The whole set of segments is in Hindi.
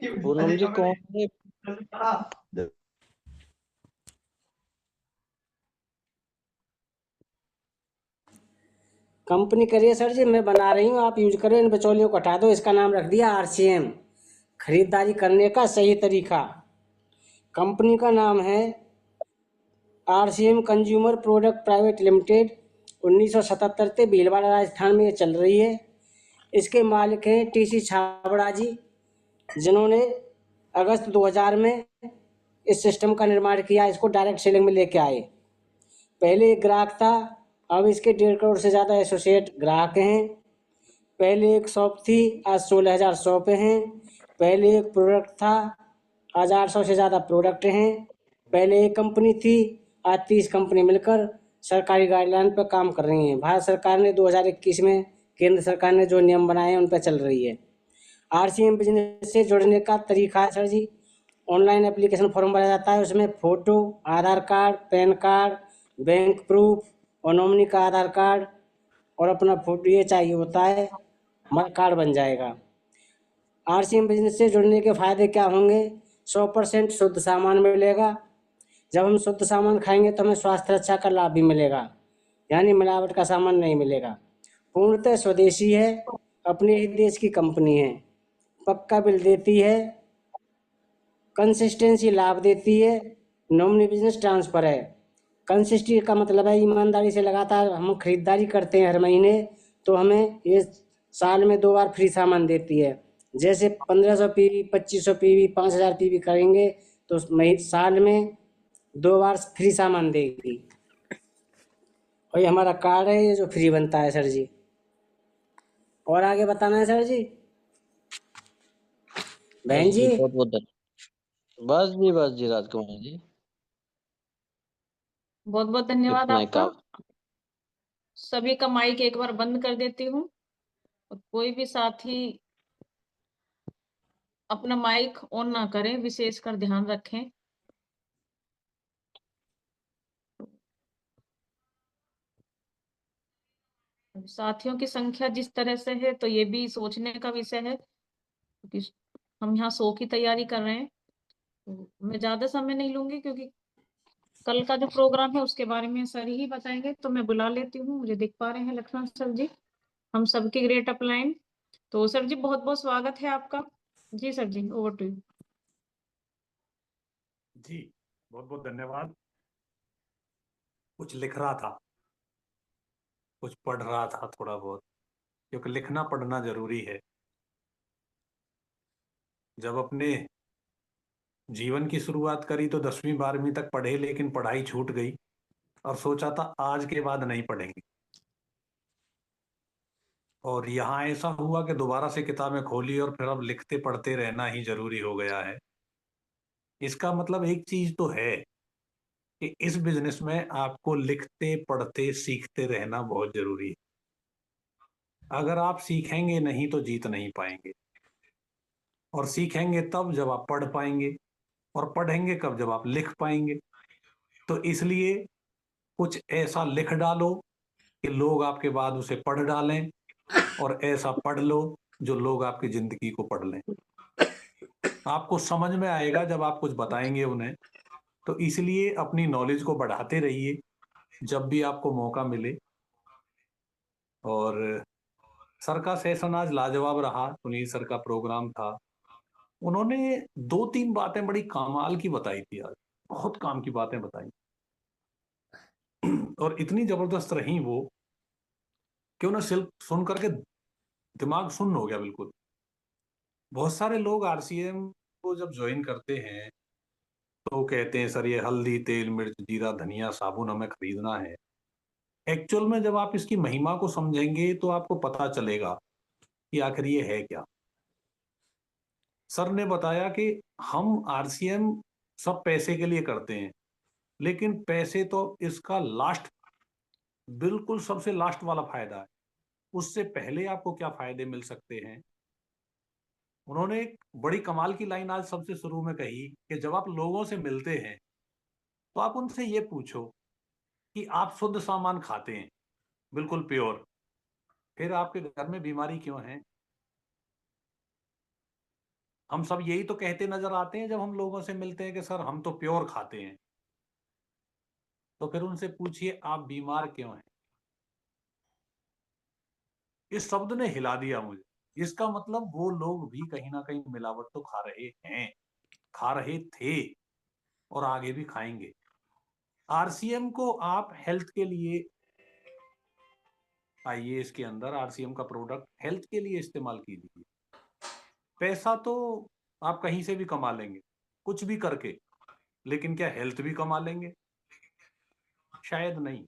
पूनम जी कौन है? कंपनी करिए सर जी, मैं बना रही हूँ, आप यूज करो, इन बिचौलियों को हटा दो। इसका नाम रख दिया आरसीएम, खरीदारी करने का सही तरीका। कंपनी का नाम है RCM consumer product private limited. 1977 से भीलवाड़ा राजस्थान में ये चल रही है। इसके मालिक हैं टीसी छाबड़ा जी, जिन्होंने अगस्त 2000 में इस सिस्टम का निर्माण किया, इसको डायरेक्ट सेलिंग में लेके आए। पहले एक ग्राहक था, अब इसके 1.5 करोड़ से ज़्यादा एसोसिएट ग्राहक हैं। पहले एक शॉप थी, आज 16,000 शॉप हैं। पहले एक प्रोडक्ट था, आज 800 से ज़्यादा प्रोडक्ट हैं। पहले एक कंपनी थी, आज 30 कंपनी मिलकर सरकारी गाइडलाइन पर काम कर रही हैं। भारत सरकार ने 2021 में, केंद्र सरकार ने जो नियम बनाए हैं उन पर चल रही है। आरसीएम बिजनेस से जुड़ने का तरीका है sir ji, online application form भरा जाता है, उसमें photo, Aadhaar card, PAN card, bank proof और नॉमिनी का आधार कार्ड और अपना फोटो ये चाहिए होता है, हमारा कार्ड बन जाएगा। आरसीएम बिजनेस से जुड़ने के फायदे क्या होंगे? 100% शुद्ध सामान मिलेगा। जब हम शुद्ध सामान खाएंगे तो हमें स्वास्थ्य रक्षा का लाभ भी मिलेगा, यानी मिलावट का सामान नहीं मिलेगा। पूर्णतः स्वदेशी है, अपने ही देश की कंपनी है, पक्का बिल देती है, कंसिस्टेंसी लाभ देती है, नॉमिनी बिजनेस ट्रांसफर है। कंसिस्टेंसी का मतलब है ईमानदारी से लगातार हम खरीदारी करते हैं हर महीने, तो हमें ये साल में 2 बार फ्री सामान देती है। जैसे 1500 पीवी, 2500 पीवी, 5000 पीवी करेंगे तो साल में 2 बार फ्री सामान देगी। और ये हमारा कार्ड है, ये जो फ्री बनता है सर जी। और आगे बताना है सर जी, बस बहन जी, जी। बहुत बहुत बस जी राजकुमार जी, बहुत बहुत धन्यवाद इतना ही आपका। काम। सभी का माइक एक बार बंद कर देती हूँ, और कोई भी साथी अपना माइक ऑन ना करें, विशेषकर ध्यान रखें। साथियों की संख्या जिस तरह से है, तो ये भी सोचने का विषय है, क्योंकि हम यहाँ 100 की तैयारी कर रहे हैं। तो मैं ज्यादा समय नहीं लूंगी, क्योंकि कल का जो प्रोग्राम है उसके बारे में सर ही बताएंगे। तो मैं बुला लेती हूँ, मुझे दिख पा रहे हैं लक्ष्मण सर जी, हम सबकी ग्रेट अपलाइन। तो सर जी बहुत बहुत स्वागत है आपका। जी sir ji, over to you. जी बहुत बहुत धन्यवाद। कुछ लिख रहा था, कुछ पढ़ रहा था थोड़ा बहुत, क्योंकि लिखना पढ़ना जरूरी है। जब अपने जीवन की शुरुआत करी तो 10वीं 12वीं तक पढ़े, लेकिन पढ़ाई छूट गई और सोचा था आज के बाद नहीं पढ़ेंगे। और यहाँ ऐसा हुआ कि दोबारा से किताबें खोली और फिर अब लिखते पढ़ते रहना ही जरूरी हो गया है। इसका मतलब एक चीज तो है कि इस बिजनेस में आपको लिखते पढ़ते सीखते रहना बहुत जरूरी है। अगर आप सीखेंगे नहीं तो जीत नहीं पाएंगे, और सीखेंगे तब जब आप पढ़ पाएंगे, और पढ़ेंगे कब जब आप लिख पाएंगे। तो इसलिए कुछ ऐसा लिख डालो कि लोग आपके बाद उसे पढ़ डालें, और ऐसा पढ़ लो जो लोग आपकी जिंदगी को पढ़ लें। आपको समझ में आएगा जब आप कुछ बताएंगे उन्हें। तो इसलिए अपनी नॉलेज को बढ़ाते रहिए जब भी आपको मौका मिले। और सर का सेशन आज लाजवाब रहा, सुनील सर का प्रोग्राम था। उन्होंने 2-3 बातें बड़ी कमाल की बताई थी आज, बहुत काम की बातें बताई, और इतनी जबरदस्त रही वो कि उन्हें सिर्फ सुन करके दिमाग सुन्न हो गया बिल्कुल। बहुत सारे लोग आरसीएम को जब ज्वाइन करते हैं तो कहते हैं सर ये हल्दी तेल मिर्च जीरा धनिया साबुन हमें खरीदना है। एक्चुअल में जब आप इसकी महिमा को समझेंगे तो आपको पता चलेगा कि आखिर ये है क्या। सर ने बताया कि हम आरसीएम सब पैसे के लिए करते हैं, लेकिन पैसे तो इसका लास्ट, बिल्कुल सबसे लास्ट वाला फायदा है। उससे पहले आपको क्या फायदे मिल सकते हैं। उन्होंने एक बड़ी कमाल की लाइन आज सबसे शुरू में कही कि जब आप लोगों से मिलते हैं तो आप उनसे ये पूछो कि आप शुद्ध सामान खाते हैं, बिल्कुल प्योर, फिर आपके घर में बीमारी क्यों है। हम सब यही तो कहते नजर आते हैं जब हम लोगों से मिलते हैं कि सर हम तो प्योर खाते हैं। तो फिर उनसे पूछिए आप बीमार क्यों हैं। इस शब्द ने हिला दिया मुझे। इसका मतलब वो लोग भी कहीं ना कहीं मिलावट तो खा रहे हैं, खा रहे थे और आगे भी खाएंगे। आरसीएम को आप हेल्थ के लिए, आइए इसके अंदर आरसीएम का प्रोडक्ट हेल्थ के लिए इस्तेमाल कीजिए। पैसा तो आप कहीं से भी कमा लेंगे कुछ भी करके, लेकिन क्या हेल्थ भी कमा लेंगे? शायद नहीं।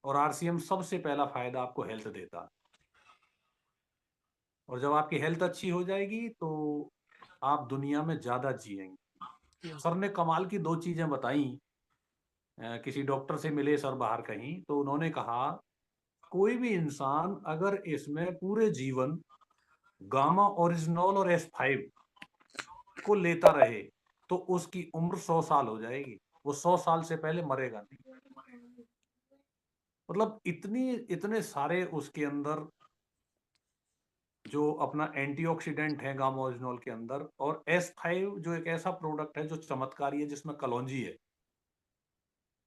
और आरसीएम सबसे पहला फायदा आपको हेल्थ देता है। और जब आपकी हेल्थ अच्छी हो जाएगी तो आप दुनिया में ज्यादा जिएंगे। सर ने कमाल की दो चीजें बताई। किसी डॉक्टर से मिले सर बाहर कहीं, तो उन्होंने कहा कोई भी इंसान अगर इसमें पूरे जीवन गामा ओरिजिनल और S5 को लेता रहे तो उसकी उम्र 100 साल हो जाएगी। वो 100 साल से पहले मरेगा नहीं। मतलब इतने सारे उसके अंदर जो अपना एंटीऑक्सीडेंट है गामा ओरिजिनल के अंदर, और S5 जो एक ऐसा प्रोडक्ट है जो चमत्कारी है, जिसमें कलौंजी है,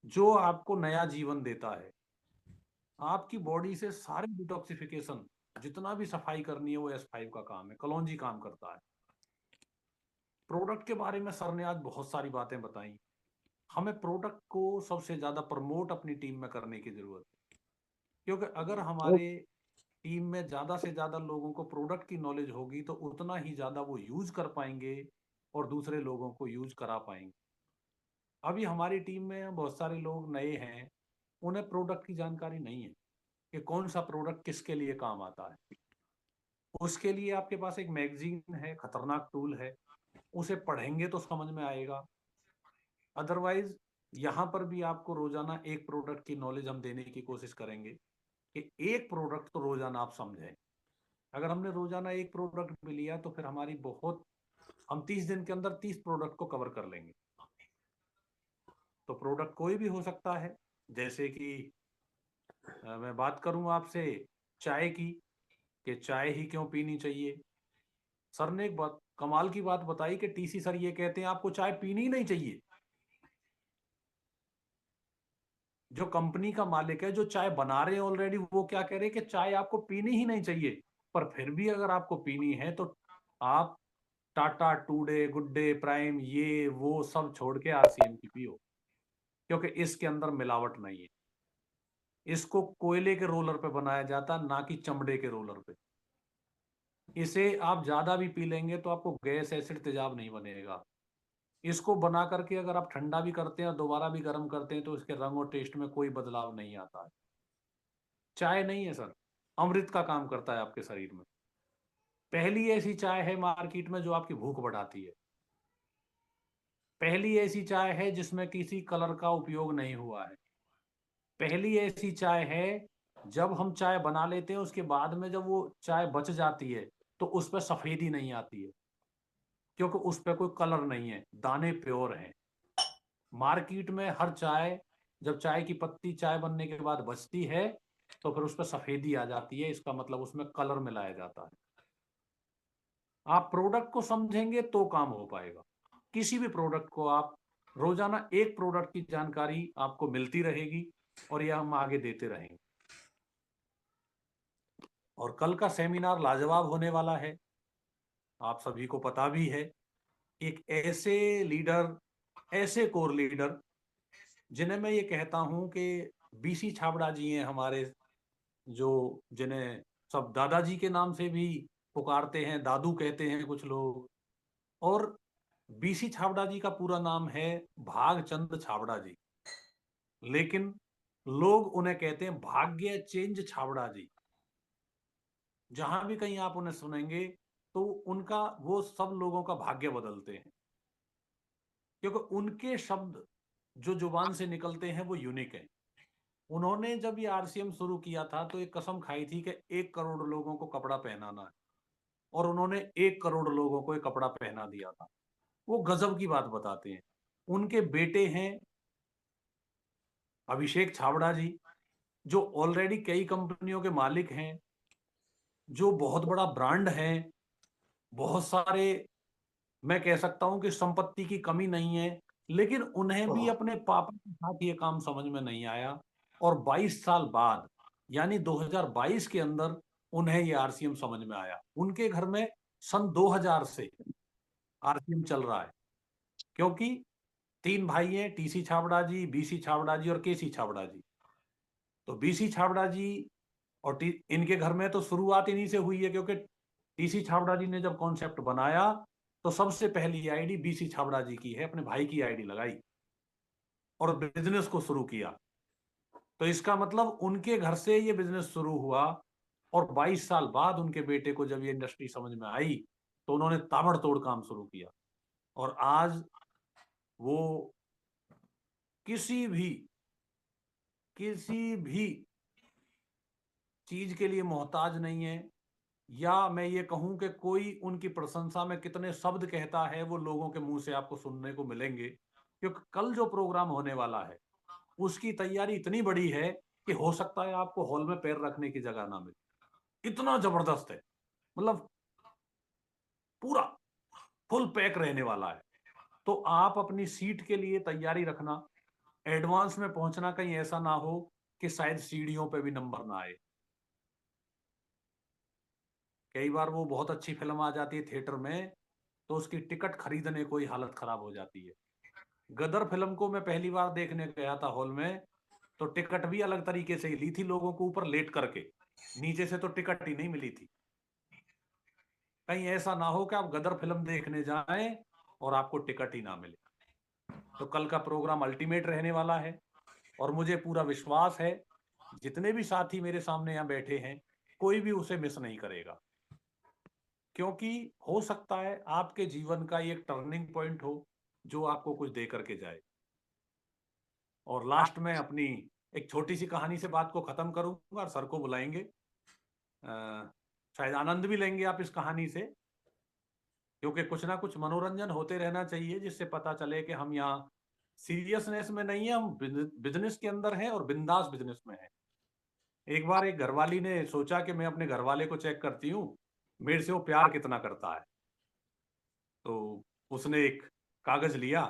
जो आपको नया जीवन देता है। आपकी बॉडी से सारे डिटॉक्सिफिकेशन, जितना भी सफाई करनी है, वो S5 का काम है, कलौंजी काम करता है। प्रोडक्ट के बारे में सर ने आज बहुत सारी बातें बताई। हमें प्रोडक्ट को सबसे ज्यादा प्रमोट अपनी टीम में करने की जरूरत है, क्योंकि अगर हमारे टीम में ज्यादा से ज्यादा लोगों को प्रोडक्ट की नॉलेज होगी तो उतना ही ज्यादा वो यूज कर पाएंगे और दूसरे लोगों को यूज करा पाएंगे। अभी हमारी टीम में बहुत सारे लोग नए हैं, उन्हें प्रोडक्ट की जानकारी नहीं है कि कौन सा प्रोडक्ट किसके लिए काम आता है। उसके लिए आपके पास एक मैगजीन है, खतरनाक टूल है, उसे पढ़ेंगे तो समझ में आएगा। अदरवाइज यहाँ पर भी आपको रोजाना एक प्रोडक्ट की नॉलेज हम देने की कोशिश करेंगे कि एक प्रोडक्ट तो रोजाना आप समझें। अगर हमने रोजाना एक प्रोडक्ट भी लिया तो फिर हमारी बहुत, हम 30 दिन के अंदर 30 प्रोडक्ट को कवर कर लेंगे। तो प्रोडक्ट कोई भी हो सकता है, जैसे कि मैं बात करूं आपसे चाय की, कि चाय ही क्यों पीनी चाहिए। सर ने एक बात कमाल की बात बताई कि टीसी सर ये कहते हैं आपको चाय पीनी ही नहीं चाहिए। जो कंपनी का मालिक है, जो चाय बना रहे हैं ऑलरेडी, वो क्या कह रहे हैं कि चाय आपको पीनी ही नहीं चाहिए। पर फिर भी अगर आपको पीनी है तो आप Tata, today, good day, prime, ये वो सब छोड़ के आरसीएम की पियो, क्योंकि इसके अंदर मिलावट नहीं है। इसको कोयले के रोलर पे बनाया जाता, ना कि चमड़े के रोलर पे। इसे आप ज्यादा भी पी लेंगे तो आपको गैस, एसिड, तेजाब नहीं बनेगा। इसको बना करके अगर आप ठंडा भी करते हैं और दोबारा भी गर्म करते हैं तो इसके रंग और टेस्ट में कोई बदलाव नहीं आता है। चाय नहीं है सर, अमृत का काम करता है आपके शरीर में। पहली ऐसी चाय है मार्केट में जो आपकी भूख बढ़ाती है। पहली ऐसी चाय है जिसमें किसी कलर का उपयोग नहीं हुआ है। पहली ऐसी चाय है, जब हम चाय बना लेते हैं उसके बाद में जब वो चाय बच जाती है तो उस पर सफेदी नहीं आती है, क्योंकि उस पर कोई कलर नहीं है, दाने प्योर हैं। मार्केट में हर चाय, जब चाय की पत्ती चाय बनने के बाद बचती है तो फिर उस पर सफेदी आ जाती है, इसका मतलब उसमें कलर मिलाया जाता है। आप प्रोडक्ट को समझेंगे तो काम हो पाएगा। किसी भी प्रोडक्ट को आप रोजाना एक प्रोडक्ट की जानकारी आपको मिलती रहेगी और यह हम आगे देते रहेंगे। और कल का सेमिनार लाजवाब होने वाला है, आप सभी को पता भी है। एक ऐसे लीडर, ऐसे कोर लीडर जिन्हें मैं ये कहता हूं कि बीसी छाबड़ा जी हैं हमारे, जो जिन्हें सब दादाजी के नाम से भी पुकारते हैं, दादू कहते हैं कुछ लोग। और बीसी छाबड़ा जी का पूरा नाम है भागचंद छाबड़ा जी, लेकिन लोग उन्हें कहते हैं भाग्य चेंज छाबड़ा जी। जहां भी कहीं आप उन्हें सुनेंगे तो उनका, वो सब लोगों का भाग्य बदलते हैं, क्योंकि उनके शब्द जो जुबान से निकलते हैं वो यूनिक है। उन्होंने जब ये आरसीएम शुरू किया था तो एक कसम खाई थी कि 1 करोड़ लोगों को कपड़ा पहनाना है, और उन्होंने 1 करोड़ लोगों को ये कपड़ा पहना दिया था। वो गजब की बात बताते हैं। उनके बेटे हैं अभिषेक छाबड़ा जी, जो ऑलरेडी कई कंपनियों के मालिक हैं, जो बहुत बड़ा ब्रांड है, बहुत सारे मैं कह सकता हूं कि संपत्ति की कमी नहीं है, लेकिन उन्हें भी अपने पापा के साथ ये काम समझ में नहीं आया। और 22 साल बाद यानी 2022 के अंदर उन्हें ये आरसीएम समझ में आया। उनके घर में सन 2000 से आरसीएम चल रहा है, क्योंकि 3 भाई हैं, टीसी छाबड़ा जी, बीसी छाबड़ा जी और केसी छाबड़ा जी। तो बीसी छाबड़ा जी और इनके घर में तो शुरुआत इन्हीं से हुई है, क्योंकि टीसी छाबड़ा जी ने जब कॉन्सेप्ट बनाया तो सबसे पहली आईडी बीसी छाबड़ा जी की है, अपने भाई की आईडी लगाई और बिजनेस को शुरू किया। तो इसका मतलब उनके घर से ये बिजनेस शुरू हुआ, और 22 साल बाद उनके बेटे को जब ये इंडस्ट्री समझ में आई तो उन्होंने ताबड़तोड़ काम शुरू किया। और आज वो किसी भी चीज के लिए मोहताज नहीं है। या मैं ये कहूं कि कोई उनकी प्रशंसा में कितने शब्द कहता है, वो लोगों के मुंह से आपको सुनने को मिलेंगे, क्योंकि कल जो प्रोग्राम होने वाला है उसकी तैयारी इतनी बड़ी है कि हो सकता है आपको हॉल में पैर रखने की जगह ना मिले। इतना जबरदस्त है, मतलब पूरा फुल पैक रहने वाला है। तो आप अपनी सीट के लिए तैयारी रखना। एडवांस में पहुंचना, कहीं ऐसा ना हो कि शायद सीढ़ियों पे भी नंबर ना आए। कई बार वो बहुत अच्छी फिल्म आ जाती है थिएटर में तो उसकी टिकट खरीदने को ही हालत खराब हो जाती है। गदर फिल्म को मैं पहली बार देखने गया था हॉल में, तो टिकट भी अलग तरीके से ही ली थी, लोगों को ऊपर लेट करके, नीचे से तो टिकट ही नहीं मिली थी। कहीं ऐसा ना हो कि आप गदर फिल्म देखने जाएं और आपको टिकट ही ना मिले। तो कल का प्रोग्राम अल्टीमेट रहने वाला है, और मुझे पूरा विश्वास है जितने भी साथी मेरे सामने यहाँ बैठे हैं कोई भी उसे मिस नहीं करेगा, क्योंकि हो सकता है आपके जीवन का एक टर्निंग पॉइंट हो जो आपको कुछ दे करके जाए। और लास्ट में अपनी एक छोटी सी कहानी से बात को खत्म करूंगा और सर को बुलाएंगे। शायद आनंद भी लेंगे आप इस कहानी से, क्योंकि कुछ ना कुछ मनोरंजन होते रहना चाहिए, जिससे पता चले कि हम यहाँ सीरियसनेस में नहीं है, हम बिजनेस के अंदर हैं और बिंदास बिजनेस में हैं। एक बार एक घरवाली ने सोचा कि मैं अपने घरवाले को चेक करती हूँ मेरे से वो प्यार कितना करता है। तो उसने एक कागज लिया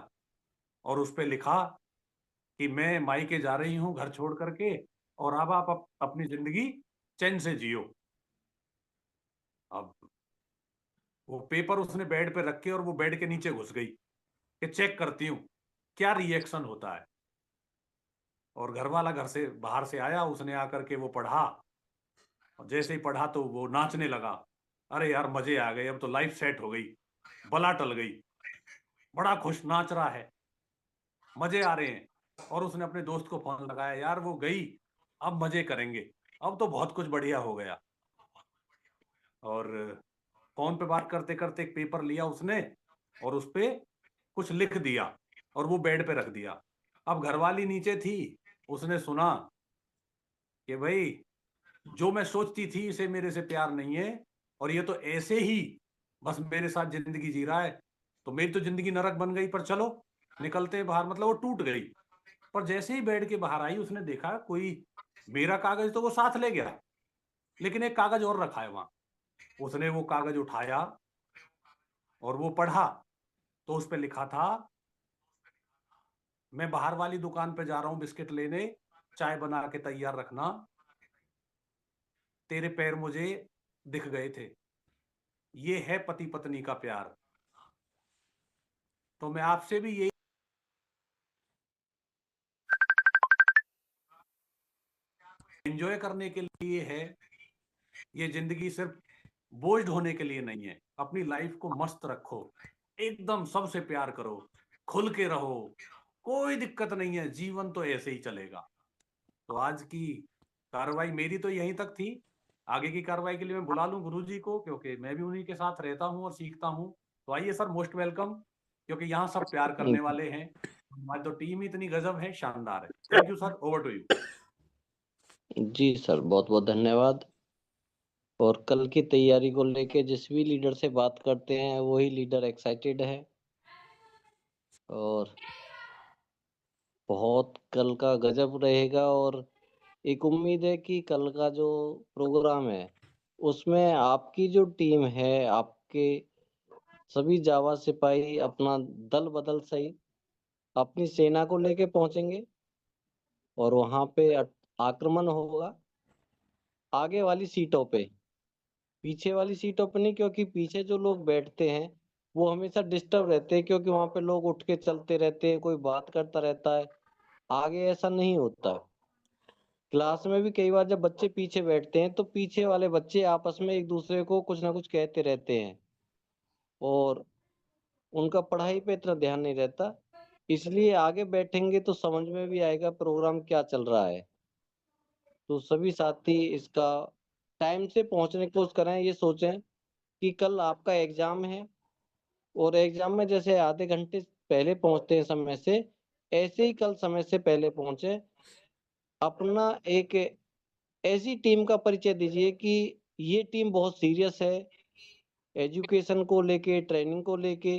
और उस पर लिखा कि मैं मायके जा रही हूँ घर छोड़ करके, और अब आप अपनी जिंदगी चैन से जियो। अब वो पेपर उसने बेड पे रख के और वो बेड के नीचे घुस गई कि चेक करती हूँ क्या रिएक्शन होता है। और घर वाला घर से बाहर से आया, उसने आकर के वो पढ़ा, और जैसे ही पढ़ा तो वो नाचने लगा। अरे यार मजे आ गए, अब तो लाइफ सेट हो गई, बला टल गई, बड़ा खुश नाच रहा है, मजे आ रहे हैं। और उसने अपने दोस्त को फोन लगाया, यार वो गई, अब मजे करेंगे, अब तो बहुत कुछ बढ़िया हो गया। और फोन पे बात करते करते एक पेपर लिया उसने और उस पे कुछ लिख दिया और वो बेड पे रख दिया। अब घरवाली नीचे थी, उसने सुना कि भाई जो मैं सोचती थी इसे मेरे से प्यार नहीं है, और ये तो ऐसे ही बस मेरे साथ जिंदगी जी रहा है, तो मेरी तो जिंदगी नरक बन गई, पर चलो निकलते हैं बाहर। मतलब वो टूट गई। पर जैसे ही बेड के बाहर आई उसने देखा कोई मेरा कागज तो वो साथ ले गया, लेकिन एक कागज और रखा है वहां। उसने वो कागज उठाया और वो पढ़ा, तो उस पर लिखा था, मैं बाहर वाली दुकान पे जा रहा हूं बिस्किट लेने, चाय बना के तैयार रखना, तेरे पैर मुझे दिख गए थे। ये है पति पत्नी का प्यार। तो मैं आपसे भी यही एंजॉय करने के लिए है, ये जिंदगी सिर्फ बोझ होने के लिए नहीं है। अपनी लाइफ को मस्त रखो, एकदम सबसे प्यार करो, खुल के रहो, कोई दिक्कत नहीं है, जीवन तो ऐसे ही चलेगा। तो आज की कार्रवाई मेरी तो यहीं तक थी। आगे की कार्रवाई के लिए मैं बुला लूं गुरुजी को, क्योंकि मैं भी उन्हीं के साथ रहता हूं और सीखता हूं। तो आइए सर, मोस्ट वेलकम, क्योंकि यहाँ सब प्यार करने वाले हैं। हमारी तो टीम ही इतनी गजब है, शानदार है। Thank you sir, over to you. जी सर, बहुत बहुत धन्यवाद। और कल की तैयारी को लेके जिस भी लीडर से बात करते हैं वही लीडर एक्साइटेड है, और बहुत कल का गजब रहेगा। और एक उम्मीद है कि कल का जो प्रोग्राम है उसमें आपकी जो टीम है, आपके सभी जावा सिपाही अपना दल बदल सही अपनी सेना को लेके पहुंचेंगे और वहां पे आक्रमण होगा आगे वाली सीटों पे, पीछे वाली सीटों पे नहीं, क्योंकि पीछे जो लोग बैठते हैं वो हमेशा डिस्टर्ब रहते हैं, क्योंकि वहां पे लोग उठ के चलते रहते हैं, कोई बात करता रहता है। आगे ऐसा नहीं होता। क्लास में भी कई बार जब बच्चे पीछे बैठते हैं तो पीछे वाले बच्चे आपस में एक दूसरे को कुछ ना कुछ कहते रहते हैं और उनका पढ़ाई पे इतना ध्यान नहीं रहता। इसलिए आगे बैठेंगे तो समझ में भी आएगा प्रोग्राम क्या चल रहा है। तो सभी साथी इसका टाइम से पहुंचने की कोशिश करें, ये सोचें कि कल आपका एग्जाम है और एग्जाम में जैसे आधे घंटे पहले पहुंचते हैं समय से, ऐसे ही कल समय से पहले पहुंचे। अपना एक ऐसी टीम का परिचय दीजिए कि ये टीम बहुत सीरियस है एजुकेशन को लेके, ट्रेनिंग को लेके।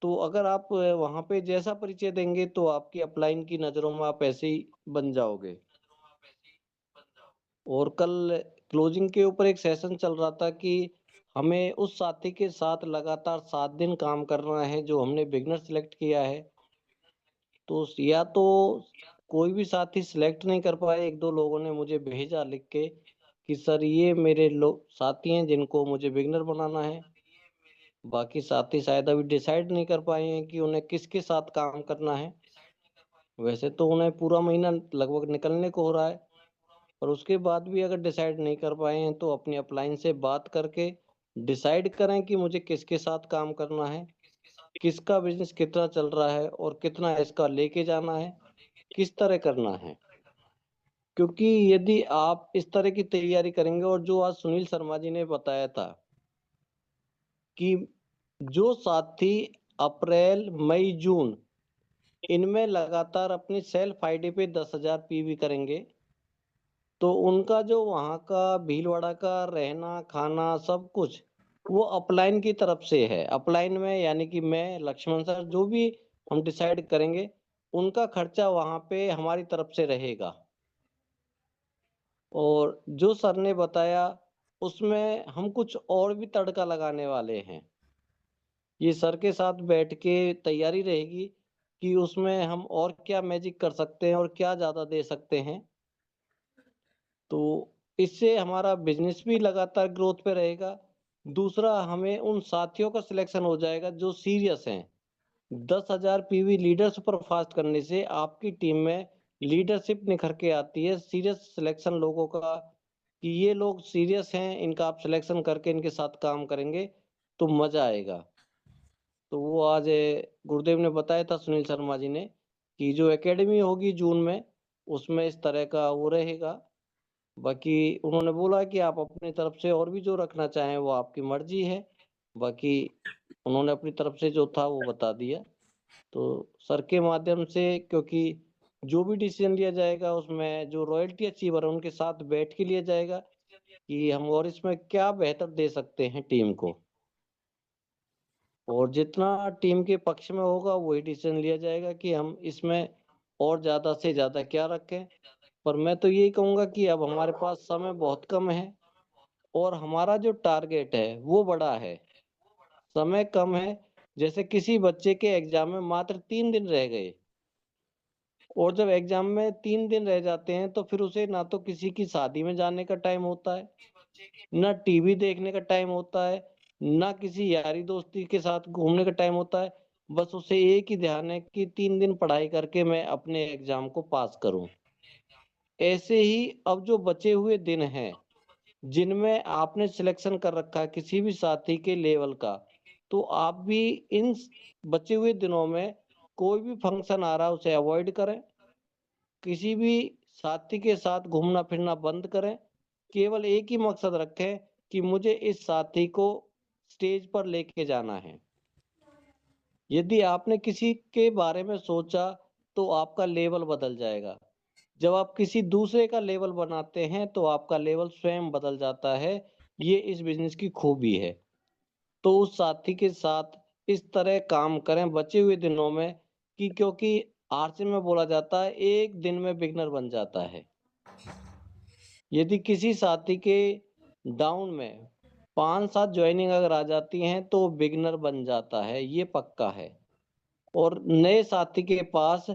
तो अगर आप वहां पे जैसा परिचय देंगे तो आपकी अपलाइन की नजरों में आप ऐसे ही बन जाओगे। और कल क्लोजिंग के ऊपर एक सेशन चल रहा था कि हमें उस साथी के साथ लगातार 7 दिन काम करना है जो हमने बिगनर सिलेक्ट किया है। तो या तो कोई भी साथी सिलेक्ट नहीं कर पाए, एक दो लोगों ने मुझे भेजा लिख के कि सर ये मेरे लोग साथी हैं जिनको मुझे बिगनर बनाना है। बाकी साथी शायद अभी डिसाइड नहीं कर पाए हैं कि उन्हें किसके साथ काम करना है। वैसे तो उन्हें पूरा महीना लगभग निकलने को हो रहा है, और उसके बाद भी अगर डिसाइड नहीं कर पाए हैं तो अपनी अपलाइन से बात करके डिसाइड करें कि मुझे किसके साथ काम करना है, किसका बिजनेस कितना चल रहा है और कितना इसका लेके जाना है, किस तरह करना है। क्योंकि यदि आप इस तरह की तैयारी करेंगे, और जो आज सुनील शर्मा जी ने बताया था कि जो साथी अप्रैल मई जून इनमें लगातार अपनी सेल्फ आईडी पे 10,000 पीवी करेंगे, तो उनका जो वहाँ का भीलवाड़ा का रहना खाना सब कुछ वो अपलाइन की तरफ से है। अपलाइन में यानी कि मैं, लक्ष्मण सर, जो भी हम डिसाइड करेंगे उनका खर्चा वहाँ पे हमारी तरफ से रहेगा। और जो सर ने बताया उसमें हम कुछ और भी तड़का लगाने वाले हैं। ये सर के साथ बैठ के तैयारी रहेगी कि उसमें हम और क्या मैजिक कर सकते हैं और क्या ज्यादा दे सकते हैं। तो इससे हमारा बिजनेस भी लगातार ग्रोथ पे रहेगा। दूसरा, हमें उन साथियों का सिलेक्शन हो जाएगा जो सीरियस हैं। 10,000 पीवी लीडर सुपरफास्ट करने से आपकी टीम में लीडरशिप निखर के आती है। सीरियस सिलेक्शन लोगों का कि ये लोग सीरियस हैं, इनका आप सिलेक्शन करके इनके साथ काम करेंगे तो मजा आएगा। तो वो आज गुरुदेव ने बताया था, सुनील शर्मा जी ने, कि जो एकेडमी होगी जून में उसमें इस तरह का वो रहेगा। बाकी उन्होंने बोला कि आप अपनी तरफ से और भी जो रखना चाहें वो आपकी मर्जी है। बाकी उन्होंने अपनी तरफ से जो था वो बता दिया। तो सर के माध्यम से, क्योंकि जो भी डिसीजन लिया जाएगा उसमें जो रॉयल्टी अचीवर है उनके साथ बैठ के लिया जाएगा कि हम और इसमें क्या बेहतर दे सकते हैं टीम को। और जितना टीम के पक्ष में होगा वही डिसीजन लिया जाएगा कि हम इसमें और ज्यादा से ज्यादा क्या रखें। पर मैं तो यही कहूंगा कि अब हमारे पास समय बहुत कम है और हमारा जो टारगेट है वो बड़ा है, समय कम है। जैसे किसी बच्चे के एग्जाम में मात्र 3 दिन रह गए, और जब एग्जाम में 3 दिन रह जाते हैं तो फिर उसे ना तो किसी की शादी में जाने का टाइम होता है, ना टीवी देखने का टाइम होता है, ना किसी यारी दोस्ती के साथ घूमने का टाइम होता है। बस उसे एक ही ध्यान है कि 3 दिन पढ़ाई करके मैं अपने एग्जाम को पास करूं। ऐसे ही अब जो बचे हुए दिन हैं जिनमें आपने सिलेक्शन कर रखा है किसी भी साथी के लेवल का, तो आप भी इन बचे हुए दिनों में कोई भी फंक्शन आ रहा है उसे अवॉइड करें। किसी भी साथी के साथ घूमना फिरना बंद करें। केवल एक ही मकसद रखें कि मुझे इस साथी को स्टेज पर लेके जाना है। यदि आपने किसी के बारे में सोचा तो आपका लेवल बदल जाएगा। जब आप किसी दूसरे का लेवल बनाते हैं तो आपका लेवल स्वयं बदल जाता है। ये इस बिजनेस की खूबी है। तो उस साथी के साथ इस तरह काम करें बचे हुए दिनों में कि, क्योंकि आरसी में बोला जाता है एक दिन में बिगनर बन जाता है। यदि किसी साथी के डाउन में 5-7 ज्वाइनिंग अगर आ जाती हैं तो बिगिनर बन जाता है, ये पक्का है। और नए साथी के पास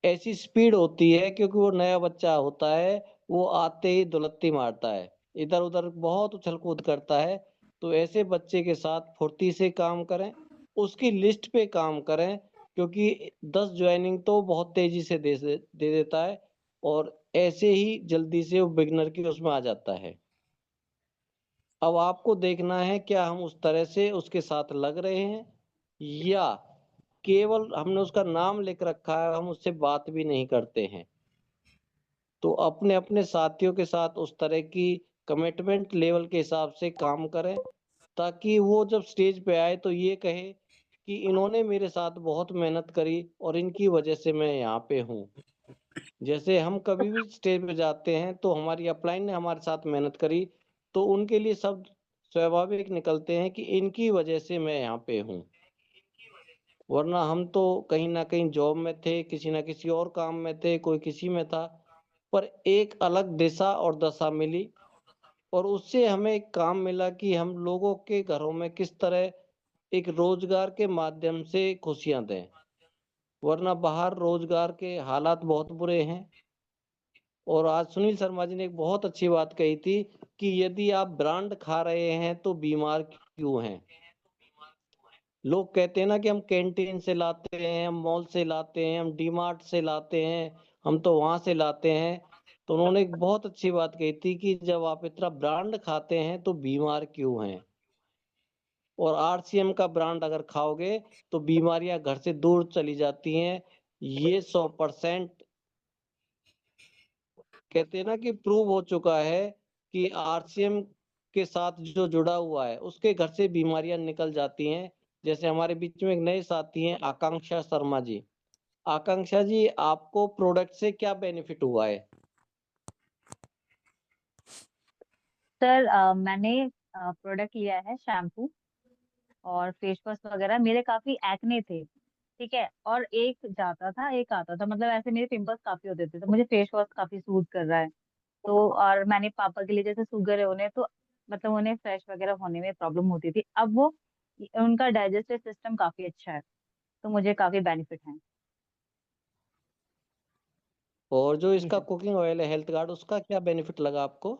ऐसी स्पीड होती है क्योंकि वो नया बच्चा होता है, वो आते ही दुलत्ती मारता है, इधर उधर बहुत उछल कूद करता है। तो ऐसे बच्चे के साथ फुर्ती से काम करें, उसकी लिस्ट पे काम करें, क्योंकि 10 ज्वाइनिंग तो बहुत तेजी से दे देता है और ऐसे ही जल्दी से वो बिगिनर की उसमें आ जाता है। अब आपको देखना है क्या हम उस तरह से उसके साथ लग रहे हैं, या केवल हमने उसका नाम लिख रखा है, हम उससे बात भी नहीं करते हैं। तो अपने अपने साथियों के साथ उस तरह की कमिटमेंट लेवल के हिसाब से काम करें, ताकि वो जब स्टेज पे आए तो ये कहे कि इन्होंने मेरे साथ बहुत मेहनत करी और इनकी वजह से मैं यहाँ पे हूँ। जैसे हम कभी भी स्टेज पे जाते हैं तो हमारी अपलाइन ने हमारे साथ मेहनत करी, तो उनके लिए शब्द स्वाभाविक निकलते हैं कि इनकी वजह से मैं यहाँ पे हूँ। वरना हम तो कहीं ना कहीं जॉब में थे, किसी ना किसी और काम में थे, कोई किसी में था, पर एक अलग दिशा और दशा मिली और उससे हमें एक काम मिला कि हम लोगों के घरों में किस तरह एक रोजगार के माध्यम से खुशियां दें। वरना बाहर रोजगार के हालात बहुत बुरे हैं। और आज सुनील शर्मा जी ने एक बहुत अच्छी बात कही थी कि यदि आप ब्रांड खा रहे हैं तो बीमार क्यों हैं। लोग कहते हैं ना कि हम कैंटीन से लाते हैं, हम मॉल से लाते हैं, हम डीमार्ट से लाते हैं, हम तो वहां से लाते हैं। तो उन्होंने एक बहुत अच्छी बात कही थी कि जब आप इतना ब्रांड खाते हैं तो बीमार क्यों हैं। और आरसीएम का ब्रांड अगर खाओगे तो बीमारियां घर से दूर चली जाती हैं। ये 100% कहते हैं ना कि प्रूव हो चुका है कि आरसीएम के साथ जो जुड़ा हुआ है उसके घर से बीमारियां निकल जाती हैं। जैसे हमारे बीच में एक नए साथी हैं, आकांक्षा शर्मा जी। आकांक्षा जी, आपको प्रोडक्ट से क्या बेनिफिट हुआ है? सर मैंने प्रोडक्ट लिया है शैम्पू और फेस वॉश वगैरह। मेरे काफी एक्ने थे, ठीक है, और एक जाता था एक आता था, मतलब ऐसे मेरे पिंपल्स काफी होते थे, तो मुझे फेस वॉश काफी सूट कर रहा है। तो और मैंने पापा के लिए, जैसे शुगर है उन्हें, तो मतलब उन्हें फ्रेश वगैरह होने में प्रॉब्लम होती थी, अब वो उनका डाइजेस्टिव सिस्टम काफी अच्छा है, तो मुझे काफी बेनिफिट है। और जो जी इसका सर। कुकिंग ऑयल है हेल्थ गार्ड, उसका क्या बेनिफिट लगा आपको?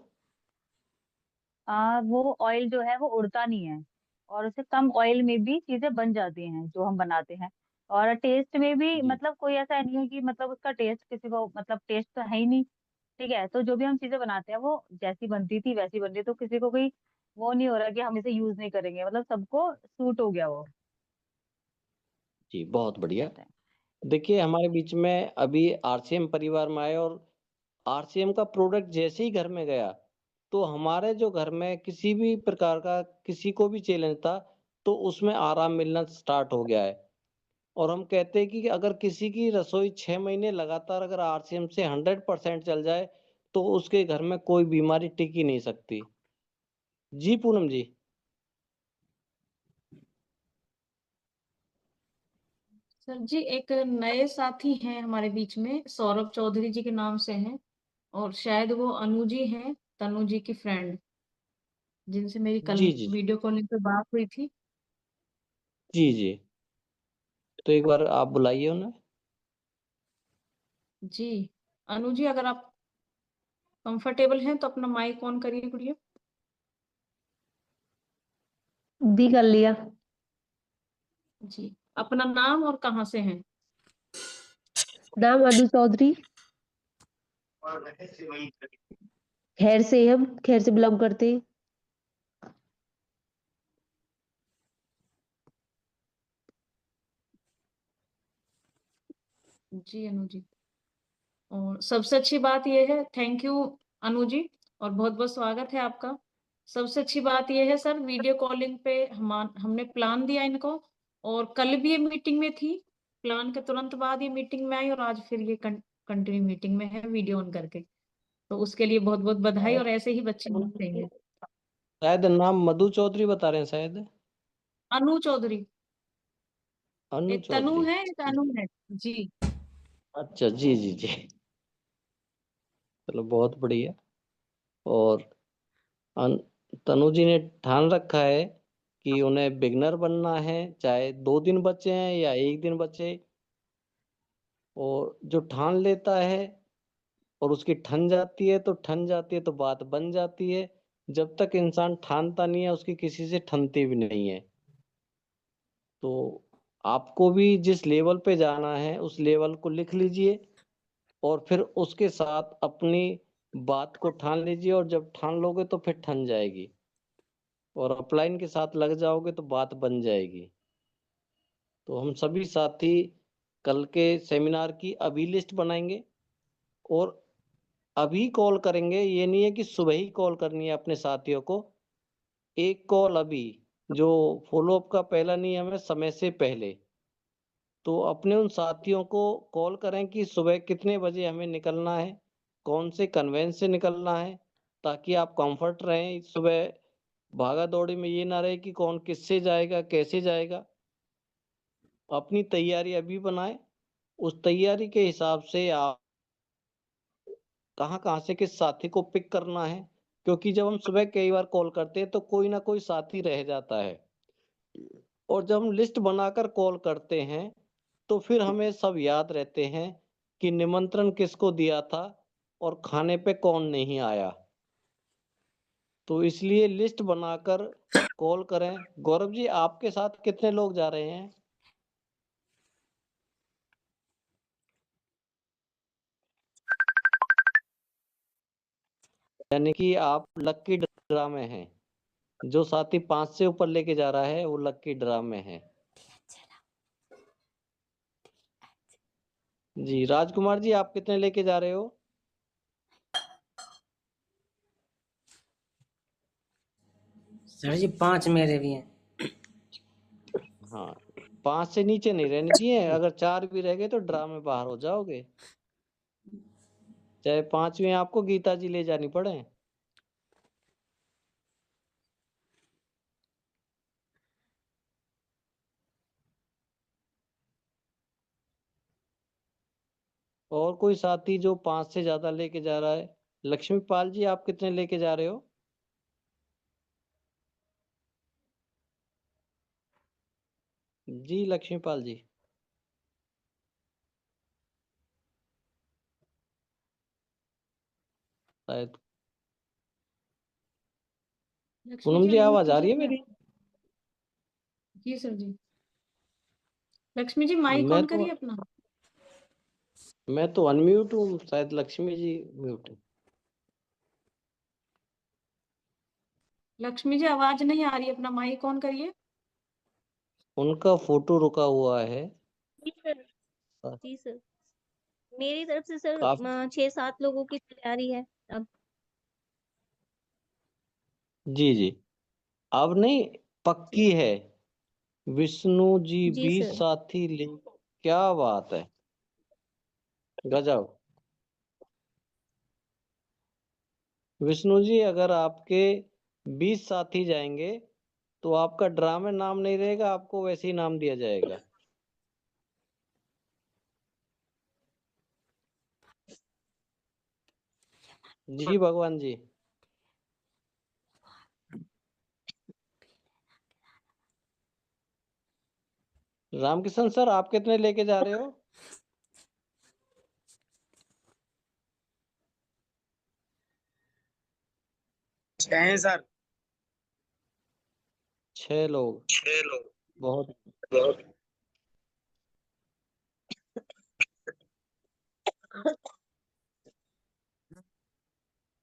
वो ऑयल जो है वो उड़ता नहीं है, और उससे कम ऑयल में भी चीजें बन जाती हैं जो हम बनाते हैं। और टेस्ट में भी जी मतलब कोई ऐसा नहीं है कि मतलब उसका टेस्ट किसी को, मतलब टेस्ट तो है ही नहीं, ठीक है। तो जो भी हम चीजें बनाते हैं वो जैसी बनती थी वैसी बन रही है, तो किसी को कोई वो नहीं हो रहा कि हम इसे यूज नहीं करेंगे, मतलब सबको सूट हो गया वो। जी, बहुत ये बढ़िया। बात है। देखिए हमारे बीच में अभी आरसीएम परिवार में आए और आरसीएम का प्रोडक्ट जैसे ही घर में गया तो हमारे जो घर में किसी भी प्रकार का किसी को भी चैलेंज था तो उसमें आराम मिलना स्टार्ट हो गया है। और हम कहते हैं कि अगर किसी की रसोई 6 महीने लगातार अगर आरसीएम से 100% चल जाए तो उसके घर में कोई बीमारी टिक ही नहीं सकती। जी पूनम जी। सर जी, एक नए साथी हैं हमारे बीच में, सौरभ चौधरी जी के नाम से हैं, और शायद वो अनु जी हैं, तनु जी की फ्रेंड, जिनसे मेरी कल जी जी वीडियो कॉलिंग पे बात हुई थी। जी जी। तो एक बार आप बुलाइए उन्हें। जी, अनु जी, अगर आप कंफर्टेबल हैं तो अपना माइक ऑन करिए गुड़िया। दी कर लिया। जी, अपना नाम और कहाँ से हैं? नाम अनु चौधरी। खैर से, हम खैर से बिलोंग करते हैं। जी अनु जी, और सबसे अच्छी बात यह है, थैंक यू अनु जी, और बहुत बहुत स्वागत है आपका। सबसे अच्छी बात यह है सर, वीडियो कॉलिंग पे हमने प्लान दिया इनको, और कल भी ये मीटिंग में थी, प्लान के तुरंत बाद ये मीटिंग में आई, और आज फिर ये कंटिन्यू मीटिंग में है वीडियो ऑन करके। तो उसके लिए बहुत बहुत बधाई, और ऐसे ही बच्चे होने चाहिए। शायद नाम मधु चौधरी बता रहे हैं शायद। अनु चौधरी। अनु एक तनु चौधरी। है, एक अनु है। जी। अच्छा जी जी जी। चलो बहुत बढ़िया। और तनु जी ने ठान रखा है कि उन्हें बिगनर बनना है, चाहे 2 दिन बचे हैं या 1 दिन बचे। और जो ठान लेता है और उसकी ठन जाती है तो ठन जाती है, तो बात बन जाती है। जब तक इंसान ठानता नहीं है, उसकी किसी से ठनती भी नहीं है। तो आपको भी जिस लेवल पे जाना है उस लेवल को लिख लीजिए, और फिर उसके साथ अपनी बात को ठान लीजिए, और जब ठान लोगे तो फिर ठन जाएगी, और अपलाइन के साथ लग जाओगे तो बात बन जाएगी। तो हम सभी साथी कल के सेमिनार की अभी लिस्ट बनाएंगे और अभी कॉल करेंगे। ये नहीं है कि सुबह ही कॉल करनी है अपने साथियों को, एक कॉल अभी, जो फॉलोअप का पहला नियम है, समय से पहले। तो अपने उन साथियों को कॉल करें कि सुबह कितने बजे हमें निकलना है, कौन से कन्वेंस से निकलना है, ताकि आप कंफर्ट रहें। सुबह भागा दौड़ी में ये ना रहे कि कौन किससे जाएगा, कैसे जाएगा। अपनी तैयारी अभी बनाएं, उस तैयारी के हिसाब से आप कहाँ कहाँ से किस साथी को पिक करना है। क्योंकि जब हम सुबह कई बार कॉल करते हैं तो कोई ना कोई साथी रह जाता है, और जब हम लिस्ट बनाकर कॉल करते हैं तो फिर हमें सब याद रहते हैं कि निमंत्रण किसको दिया था और खाने पे कौन नहीं आया। तो इसलिए लिस्ट बनाकर कॉल करें। गौरव जी, आपके साथ कितने लोग जा रहे हैं? यानी कि आप लक्की ड्रा में हैं। जो साथी 5 से ऊपर लेके जा रहा है वो लक्की ड्रा में है। जी राजकुमार जी, आप कितने लेके जा रहे हो? सर जी 5 मेरे भी हैं। हाँ, 5 से नीचे नहीं रहने चाहिए। अगर 4 भी रह गए तो ड्रा में बाहर हो जाओगे, चाहे 5वीं आपको गीता जी ले जानी पड़े। और कोई साथी जो 5 से ज्यादा लेके जा रहा है? लक्ष्मीपाल जी, आप कितने लेके जा रहे हो? जी लक्ष्मीपाल जी। शायद लक्ष्मी पूनम जी जी अनम्यूट आवाज आ रही है कीजिए। मेरी? जी सर जी। लक्ष्मी जी माइक मैं ऑन तो करिए अपना। मैं तो अनम्यूट हूँ, शायद लक्ष्मी जी म्यूट है। लक्ष्मी जी आवाज नहीं आ रही, अपना माइक ऑन करिए। उनका फोटो रुका हुआ है। जी सर। जी सर, मेरी तरफ से सर काफी। 6-7 लोगों की तैयारी है अब। जी जी, अब नहीं, पक्की है। विष्णु जी जी 20 सर। साथी ले, क्या बात है, गजब। विष्णु जी, अगर आपके 20 साथी जाएंगे तो आपका ड्रा में नाम नहीं रहेगा, आपको वैसे ही नाम दिया जाएगा। जी भगवान जी। रामकिशन सर, आप कितने लेके जा रहे हो? हैं सर। 6 लोग, 6 लोग। बहुत। बहुत।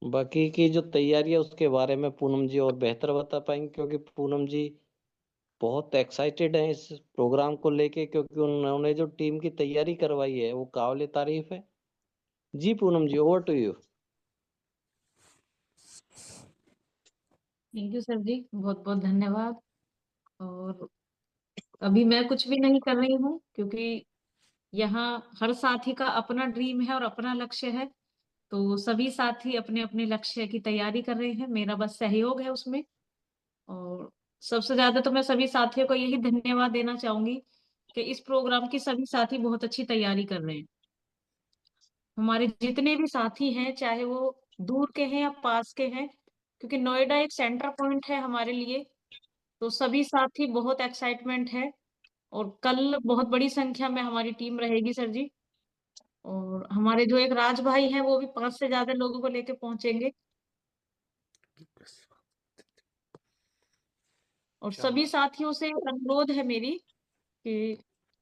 बाकी की जो तैयारी है उसके बारे में पूनम जी और बेहतर बता पाएंगे, क्योंकि पूनम जी बहुत एक्साइटेड हैं इस प्रोग्राम को लेके, क्योंकि उन्होंने जो टीम की तैयारी करवाई है वो काबिल तारीफ है। जी Poonam ji, over to you. Thank you sir ji, बहुत बहुत धन्यवाद। और अभी मैं कुछ भी नहीं कर रही हूँ, क्योंकि यहाँ हर साथी का अपना ड्रीम है और अपना लक्ष्य है। तो सभी साथी अपने अपने लक्ष्य की तैयारी कर रहे हैं, मेरा बस सहयोग है उसमें। और सबसे ज्यादा तो मैं सभी साथियों को यही धन्यवाद देना चाहूंगी कि इस प्रोग्राम की सभी साथी बहुत अच्छी तैयारी कर रहे हैं। हमारे जितने भी साथी हैं, चाहे वो दूर के हैं या पास के हैं, क्योंकि नोएडा एक सेंटर पॉइंट है हमारे लिए। तो सभी साथी बहुत एक्साइटमेंट है और कल बहुत बड़ी संख्या में हमारी टीम रहेगी सर जी। और हमारे जो एक राज भाई हैं वो भी 5 से ज्यादा लोगों को लेके पहुंचेंगे। और सभी साथियों से अनुरोध है मेरी कि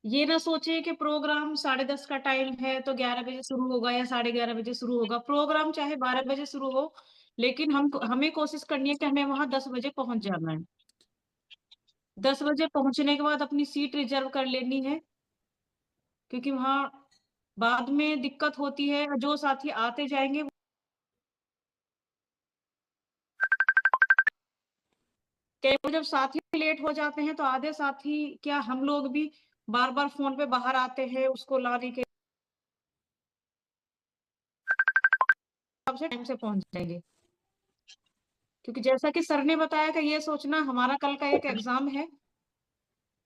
ये ना सोचे कि प्रोग्राम 10:30 का टाइम है तो 11 बजे शुरू होगा या 11:30 बजे शुरू होगा। प्रोग्राम चाहे 12 बजे शुरू हो, लेकिन हमें कोशिश करनी है कि हमें वहां 10 बजे पहुंच जाना है। 10 बजे पहुंचने के बाद अपनी सीट रिजर्व कर लेनी है, क्योंकि वहां बाद में दिक्कत होती है। जो साथी आते जाएंगे कई बार जब साथी लेट हो जाते हैं तो आधे साथी क्या हम लोग भी बार बार फोन पे बाहर आते हैं उसको लाने के हिसाब से टाइम से पहुंच जाएंगे। क्योंकि जैसा कि सर ने बताया कि ये सोचना हमारा कल का एक एग्जाम है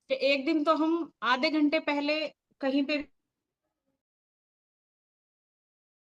कि एक दिन तो हम आधे घंटे पहले कहीं पे